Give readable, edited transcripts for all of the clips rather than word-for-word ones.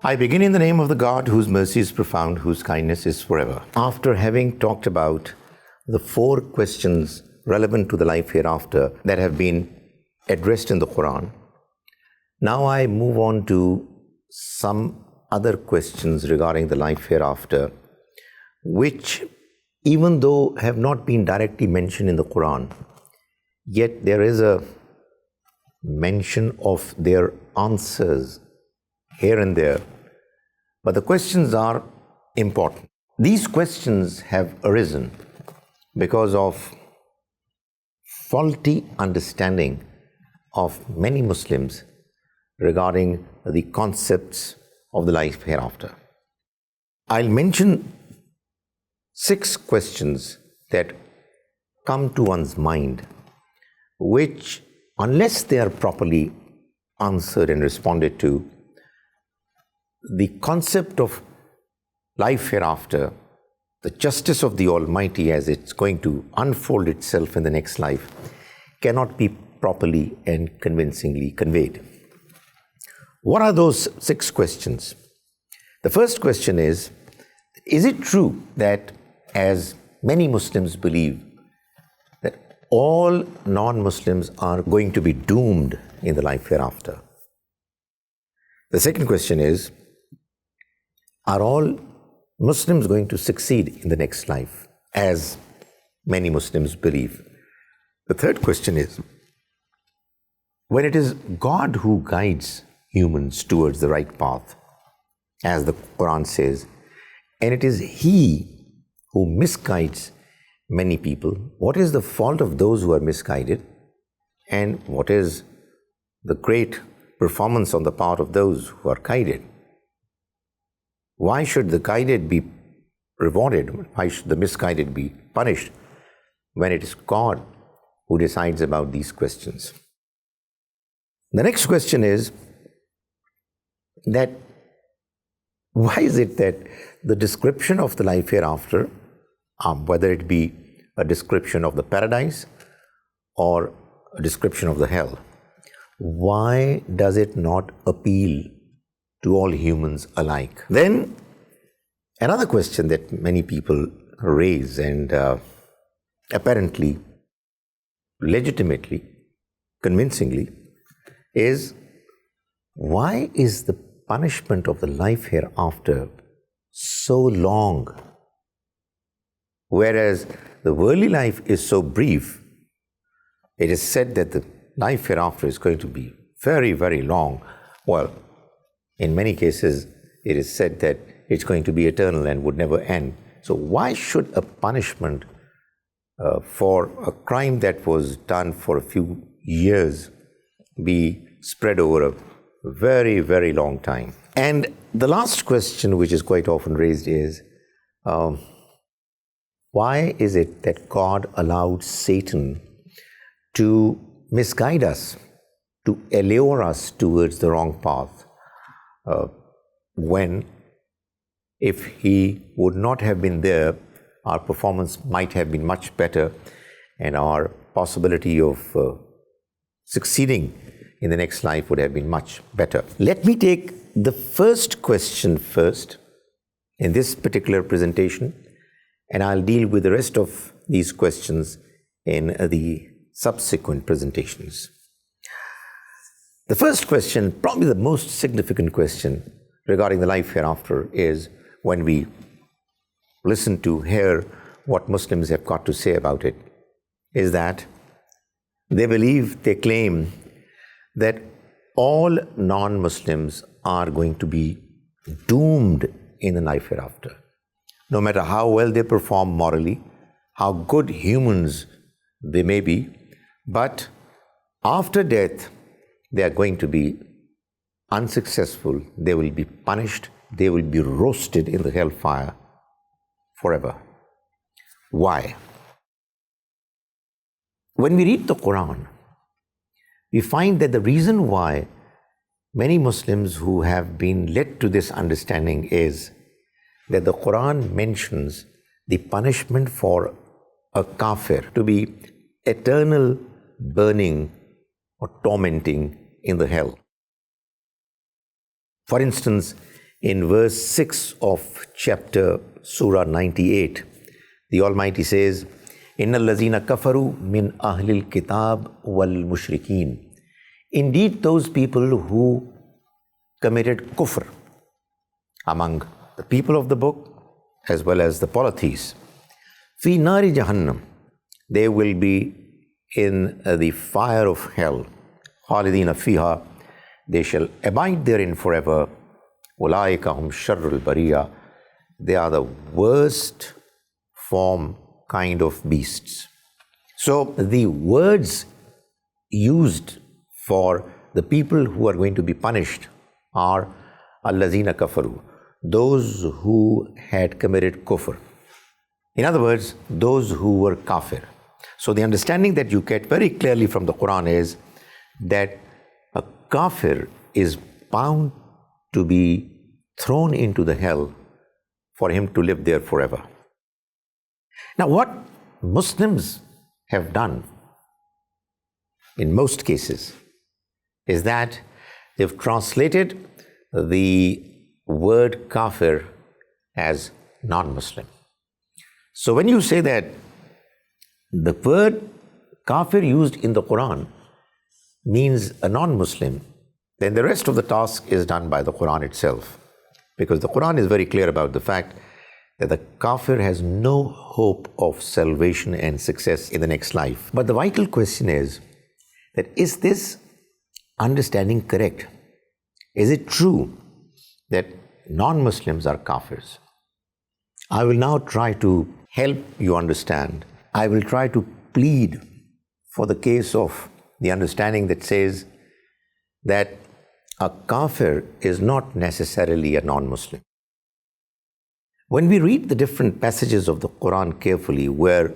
I begin in the name of the God whose mercy is profound, whose kindness is forever. After having talked about the 4 questions relevant to the life hereafter that have been addressed in the Quran, now I move on to some other questions regarding the life hereafter, which, even though have not been directly mentioned in the Quran, yet there is a mention of their answers here and there. But the questions are important. These questions have arisen because of faulty understanding of many Muslims regarding the concepts of the life hereafter. I'll mention 6 questions that come to one's mind, which, unless they are properly answered and responded to, the concept of life hereafter, the justice of the Almighty as it's going to unfold itself in the next life, cannot be properly and convincingly conveyed. What are those 6 questions? The first question is it true that, as many Muslims believe, that all non-Muslims are going to be doomed in the life hereafter? The second question is, are all Muslims going to succeed in the next life, as many Muslims believe? The third question is, when it is God who guides humans towards the right path, as the Quran says, and it is He who misguides many people, what is the fault of those who are misguided, and what is the great performance on the part of those who are guided? Why should the guided be rewarded? Why should the misguided be punished when it is God who decides about these questions? The next question is that why is it that the description of the life hereafter, whether it be a description of the paradise or a description of the hell, why does it not appeal to all humans alike? Then, another question that many people raise, and apparently, legitimately, convincingly, is why is the punishment of the life hereafter so long, whereas the worldly life is so brief? It is said that the life hereafter is going to be very, very long. Well, in many cases, it is said that it's going to be eternal and would never end. So why should a punishment for a crime that was done for a few years be spread over a very, very long time? And the last question, which is quite often raised, is why is it that God allowed Satan to misguide us, to allure us towards the wrong path, when, if he would not have been there, our performance might have been much better and our possibility of succeeding in the next life would have been much better. Let me take the first question first in this particular presentation, and I'll deal with the rest of these questions in the subsequent presentations. The first question, probably the most significant question regarding the life hereafter, is when we listen to hear what Muslims have got to say about it, is that they believe, they claim that all non-Muslims are going to be doomed in the life hereafter. No matter how well they perform morally, how good humans they may be, but after death, they are going to be unsuccessful, they will be punished, they will be roasted in the hellfire forever. Why? When we read the Quran, we find that the reason why many Muslims who have been led to this understanding is that the Quran mentions the punishment for a kafir to be eternal burning or tormenting in the hell. For instance, in verse 6 of chapter Surah 98, the Almighty says, Inna allazina kafaru min ahlil kitab wal mushrikeen. Indeed, those people who committed kufr among the people of the book as well as the polytheists, fi nari jahannam, they will be in the fire of hell, khalidina fiha, they shall abide therein forever. Ulaika hum sharrul bariya, they are the worst form kind of beasts. So the words used for the people who are going to be punished are allazina kafaru, those who had committed kufr. In other words, those who were kafir. So the understanding that you get very clearly from the Quran is that a kafir is bound to be thrown into the hell for him to live there forever. Now, what Muslims have done in most cases is that they've translated the word kafir as non-Muslim. So when you say that the word kafir used in the Quran means a non-Muslim, then the rest of the task is done by the Quran itself. Because the Quran is very clear about the fact that the kafir has no hope of salvation and success in the next life. But the vital question is that is this understanding correct? Is it true that non-Muslims are kafirs? I will now try to help you understand. I will try to plead for the case of the understanding that says that a kafir is not necessarily a non-Muslim. When we read the different passages of the Quran carefully where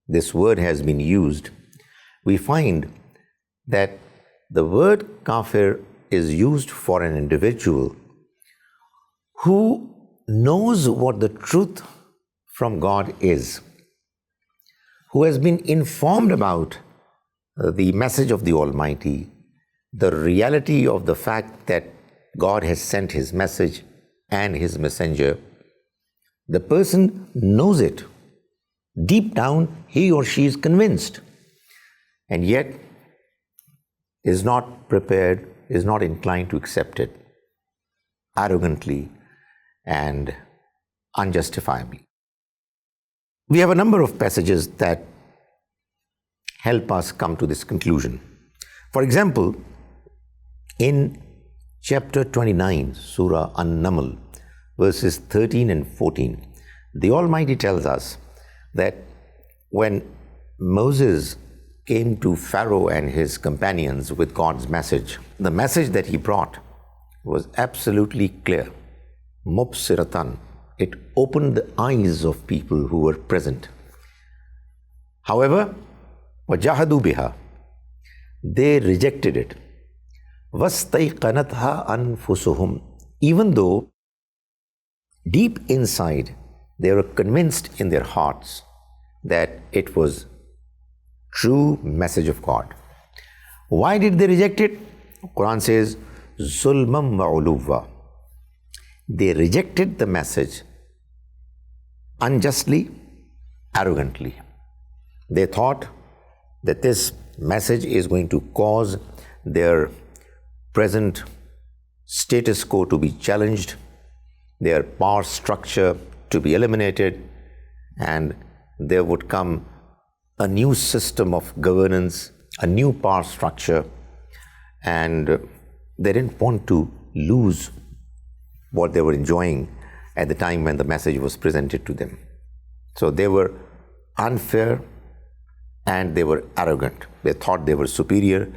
this word has been used, we find that the word kafir is used for an individual who knows what the truth from God is, who has been informed about the message of the Almighty, the reality of the fact that God has sent His message and His messenger. The person knows it. Deep down, he or she is convinced, and yet is not prepared, is not inclined to accept it arrogantly and unjustifiably. We have a number of passages that help us come to this conclusion. For example, in chapter 29, Surah An-Naml, verses 13 and 14, the Almighty tells us that when Moses came to Pharaoh and his companions with God's message, the message that he brought was absolutely clear. Mubsiratan. It opened the eyes of people who were present. However, wajahadu biha, they rejected it. Wastaiqanatha anfusuhum, even though deep inside they were convinced in their hearts that it was true message of God. Why did they reject it? Quran says, zulmam wa uluwa. They rejected the message unjustly, arrogantly. They thought that this message is going to cause their present status quo to be challenged, their power structure to be eliminated, and there would come a new system of governance, a new power structure, and they didn't want to lose what they were enjoying at the time when the message was presented to them. So they were unfair and they were arrogant. They thought they were superior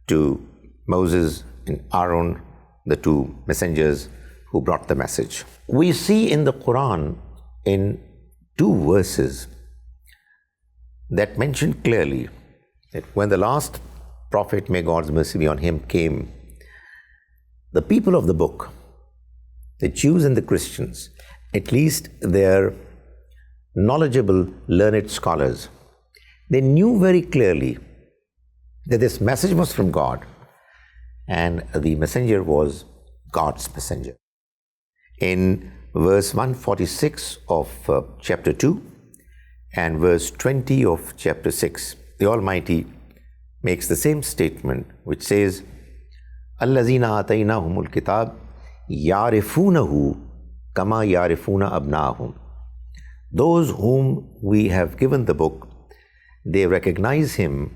to Moses and Aaron, the two messengers who brought the message. We see in the Quran, in 2 verses, that mention clearly that when the last prophet, may God's mercy be on him, came, the people of the book, the Jews and the Christians, at least their knowledgeable, learned scholars, they knew very clearly that this message was from God and the messenger was God's messenger. In verse 146 of chapter 2 and verse 20 of chapter 6, the Almighty makes the same statement, which says, Allazina ataynahumul kitab yarifunahu kama yarifuna abnahum. Those whom we have given the book, they recognize him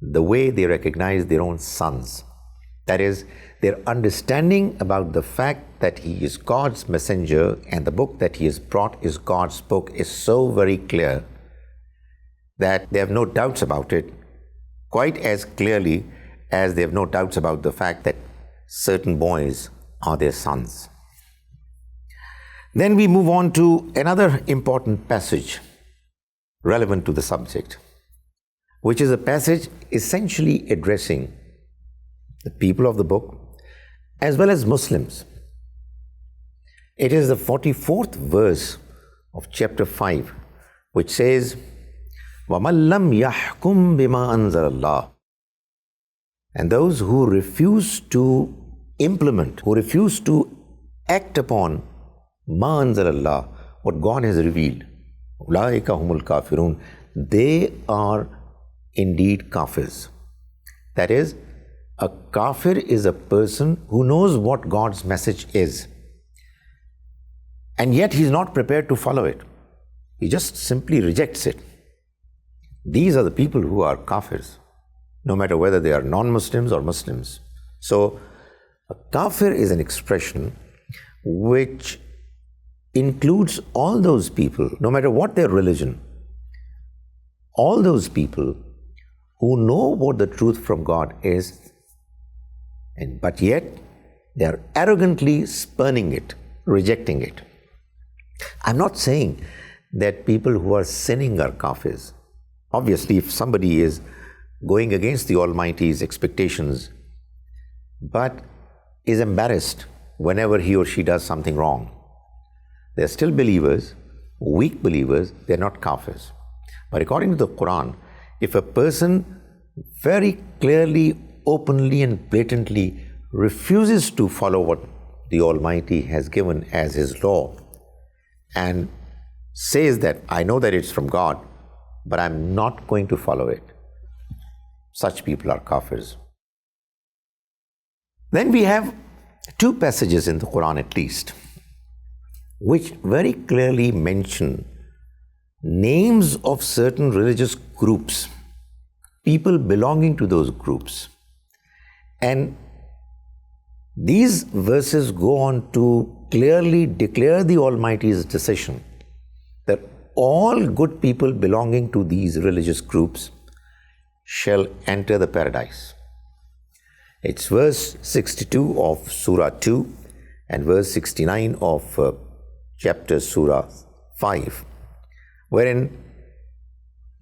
the way they recognize their own sons. That is, their understanding about the fact that he is God's messenger and the book that he has brought is God's book is so very clear that they have no doubts about it, quite as clearly as they have no doubts about the fact that certain boys are their sons. Then we move on to another important passage relevant to the subject, which is a passage essentially addressing the people of the book as well as Muslims. It is the 44th verse of chapter 5, which says, وَمَنْ لَمْ يَحْكُمْ بِمَا أَنزَلَ اللَّهُ. And those who refuse to implement, who refuse to act upon مَا أَنزَلَ اللَّهُ, what God has revealed, أُولَٰئِكَ هُمُ الْكَافِرُونَ, they are indeed kafirs. That is, a kafir is a person who knows what God's message is, and yet he is not prepared to follow it. He just simply rejects it. These are the people who are kafirs, no matter whether they are non-Muslims or Muslims. So, a kafir is an expression which includes all those people, no matter what their religion, all those people who know what the truth from God is, but yet they are arrogantly spurning it, rejecting it. I'm not saying that people who are sinning are kafirs. Obviously, if somebody is going against the Almighty's expectations, but is embarrassed whenever he or she does something wrong, they're still believers, weak believers, they're not kafirs. But according to the Quran, if a person very clearly, openly and blatantly refuses to follow what the Almighty has given as his law and says that I know that it's from God, but I'm not going to follow it, such people are kafirs. Then we have two passages in the Quran at least, which very clearly mention names of certain religious groups, people belonging to those groups. And these verses go on to clearly declare the Almighty's decision that all good people belonging to these religious groups shall enter the paradise. It's verse 62 of Surah 2 and verse 69 of chapter Surah 5, wherein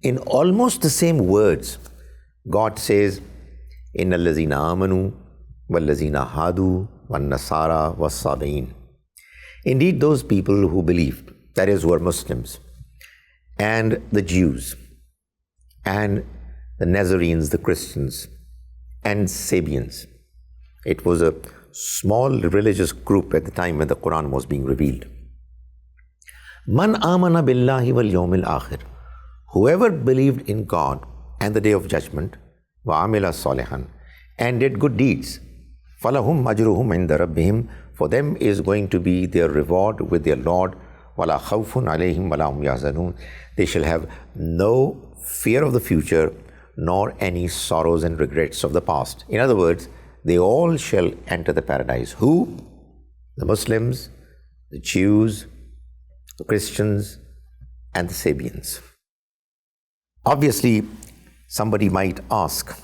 in almost the same words, God says, إِنَّ الَّذِينَ آمَنُوا وَالَّذِينَ هَادُوا وَالنَّصَارَى وَالصَّابِئِينَ. Indeed, those people who believed, that is, who are Muslims, and the Jews, and the Nazarenes, the Christians, and Sabians. It was a small religious group at the time when the Quran was being revealed. Man amana billahi wal yawmil akhir. Whoever believed in God and the Day of Judgment, wa amila salihan, and did good deeds, falahum ajruhum inda rabbihim, for them is going to be their reward with their Lord, wala khawfun alayhim wala hum yahzanun. They shall have no fear of the future, nor any sorrows and regrets of the past. In other words, they all shall enter the paradise. Who? The Muslims, the Jews, the Christians, and the Sabians. Obviously, somebody might ask,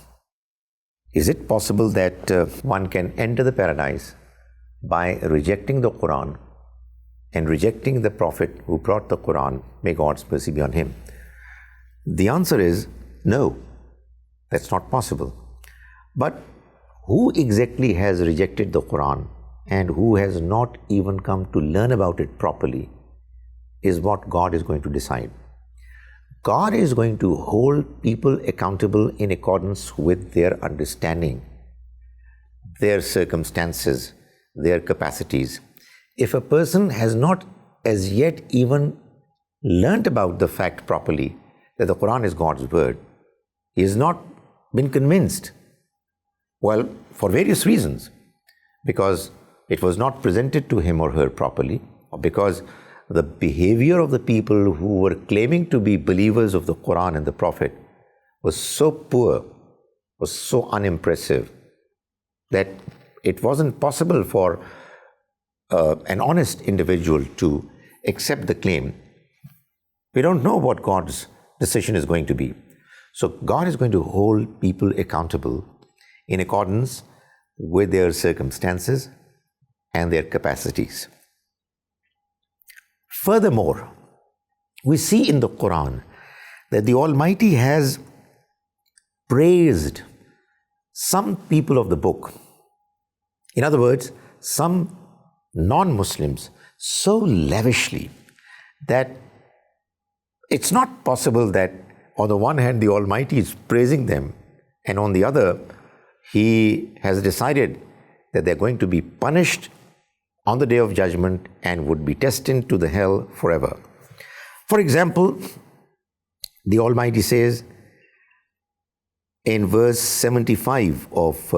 is it possible that one can enter the paradise by rejecting the Quran and rejecting the Prophet who brought the Quran, may God's mercy be on him? The answer is no, that's not possible. But who exactly has rejected the Quran and who has not even come to learn about it properly is what God is going to decide. God is going to hold people accountable in accordance with their understanding, their circumstances, their capacities. if a person has not as yet even learnt about the fact properly that the Quran is God's word, he has not been convinced. Well, for various reasons. Because it was not presented to him or her properly, or because the behavior of the people who were claiming to be believers of the Quran and the Prophet was so poor, was so unimpressive, that it wasn't possible for an honest individual to accept the claim. We don't know what God's decision is going to be. So God is going to hold people accountable in accordance with their circumstances and their capacities. Furthermore, we see in the Quran that the Almighty has praised some people of the book. In other words, some non-Muslims so lavishly that it's not possible that on the one hand the Almighty is praising them, and on the other He has decided that they're going to be punished on the Day of Judgment and would be destined to the hell forever. For example, the Almighty says in verse 75 of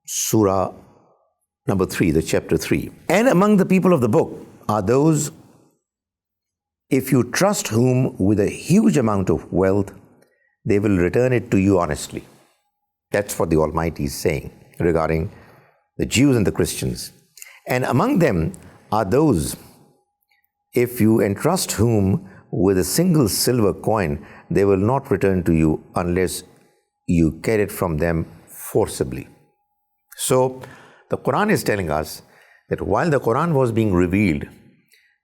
Surah number 3, the chapter 3, "And among the people of the book are those, if you trust whom with a huge amount of wealth, they will return it to you honestly." That's what the Almighty is saying regarding the Jews and the Christians. "And among them are those, if you entrust whom with a single silver coin, they will not return to you unless you get it from them forcibly." So, the Quran is telling us that while the Quran was being revealed,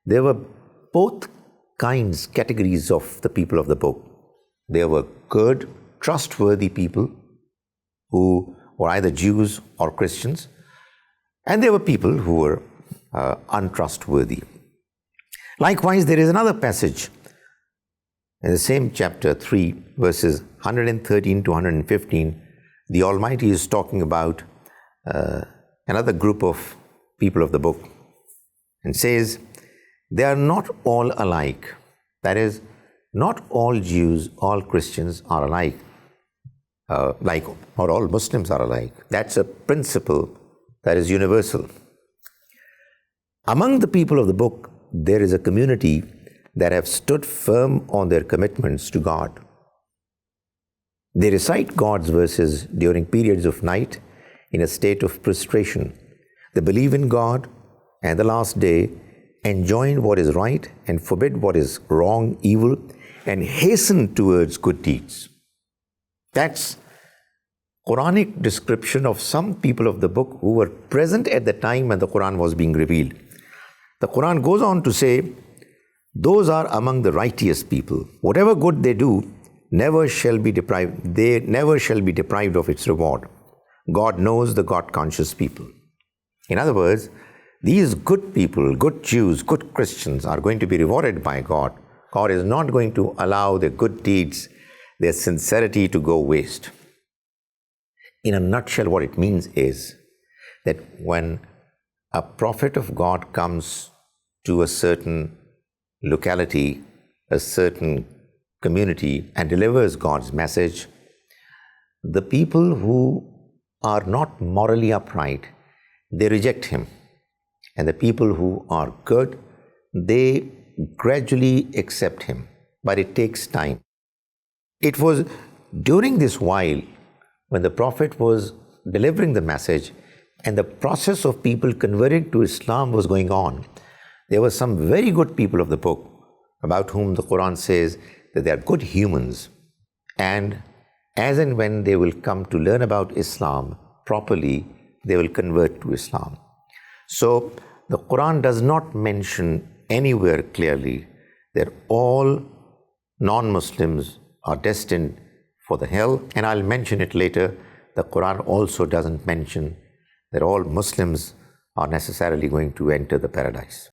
there were both kinds, categories of the people of the book. There were good, trustworthy people who were either Jews or Christians, and there were people who were untrustworthy. Likewise, there is another passage in the same chapter 3, verses 113 to 115. The Almighty is talking about another group of people of the book and says, "They are not all alike." That is, not all Jews, all Christians are alike, or all Muslims are alike. That's a principle that is universal. Among the people of the book, there is a community that have stood firm on their commitments to God. They recite God's verses during periods of night in a state of prostration. They believe in God and the last day, enjoin what is right and forbid what is wrong, evil, and hasten towards good deeds. That's Quranic description of some people of the book who were present at the time when the Quran was being revealed. The Quran goes on to say, those are among the righteous people. Whatever good they do, they never shall be deprived of its reward. God knows the God-conscious people. In other words, these good people, good Jews, good Christians are going to be rewarded by God. God is not going to allow their good deeds, their sincerity to go waste. In a nutshell, what it means is that when a prophet of God comes to a certain locality, a certain community, and delivers God's message, the people who are not morally upright, they reject him. And the people who are good, they gradually accept him. But it takes time. It was during this while when the Prophet was delivering the message and the process of people converting to Islam was going on, there were some very good people of the book about whom the Quran says that they are good humans. And as and when they will come to learn about Islam properly, they will convert to Islam. So the Quran does not mention anywhere clearly that all non-Muslims are destined for the hell. And I'll mention it later. The Quran also doesn't mention that all Muslims are necessarily going to enter the paradise.